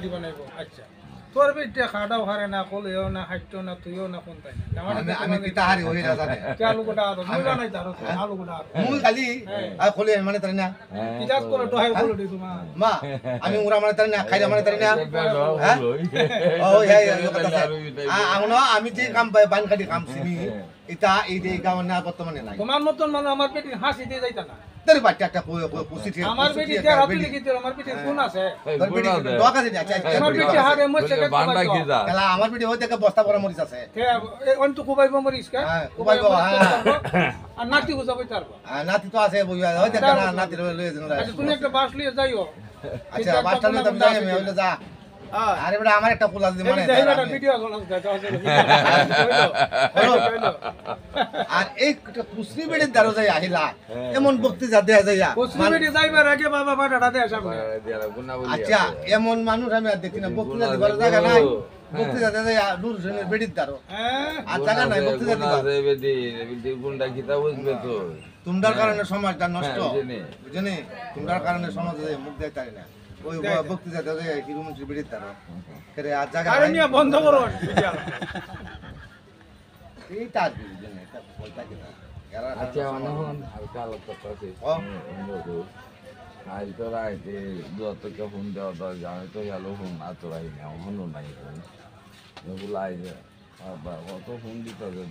বানাইবো আচ্ছা তোর বেটা খাটাও হারে না কলেও না হাইটো না তুইও না কোন তাই না আমি কিতা হারি হই না জানে কে আলু গোটা আদো তুই বানাই তারো আলু গোটা আদো মুই খালি আর খোলে মানে তারি না কিজাত করে তো হাই বলো দি তোমার মা আমি উড়া মানে তারি না খাইরা মানে তারি না হ্যাঁ ও হ্যাঁ কথা আগুন আমি যে কাম বান কাটি কাম সিমি এটা এই যে গাঁও না বর্তমানে নাই তোমার মতন মানে আমার বেটি হাসি দিয়ে যাইতা না তোর বাচ্চা একটা পুষি আমার বেটি তে হাতে লিখি দিল আমার বেটি কোন আছে তোর বেটি দোয়া কাজে যাচ্ছে আমার বেটি হারে মরছে কে বান্ডা কি যা এলা আমার বেটি হইতে কে বস্তা ভরা মরিচ আছে কে অন্ত কুবাইবো মরিস কা হ্যাঁ, কুবাইবো, হ্যাঁ। আর নাতি বুঝাবই তারপর নাতি তো আছে বুঝা হইতে না নাতি লয়ে যান আচ্ছা তুমি একটা বাস লিয়ে যাইও আচ্ছা বাসটা লয়ে তুমি যাই আমি হইলে যা আরে বেটা আমার একটা ফুল আছে মানে জায়গাটা ভিডিও কল আর এই কুসরি বেড়ে দাঁড়ো যাই আহিলা এমন বক্তি যা দেয়া যাইয়া কুসরি বেটি যাইবার আগে বাবা বাটাটা দে সামনে আচ্ছা এমন মানুষ আমি আর দেখি না বক্তি যা দিবার জায়গা নাই বক্তি যা দেয়া যাইয়া দূর জনের বেড়ির দাঁড়ো হ্যাঁ আর জায়গা নাই বক্তি যা দিবার গুন্ডা কিতা বুঝবে তো তোমরার কারণে সমাজটা নষ্ট বুঝিনি। বুঝনি তোমরার কারণে সমাজে মুখ দেয় তারি না ওই বক্তি যা দেয়া যাইয়া হিরুমন্ত্রী বেড়ির দাঁড়ো করে আর জায়গা আরে নাই নিয়া বন্ধ করো এইটা আর কি বুঝনি এটা বলতা কি না আচ্ছা অনেকক্ষণ হালকা আলাদা করতে আজ তো রাইতে যতটা ফোন দেওয়া দরকার আমি তো গেল ফোন আর তোরাই না এখনো নাই ফোন এগুলো আইছে কত ফোন দিতে হবে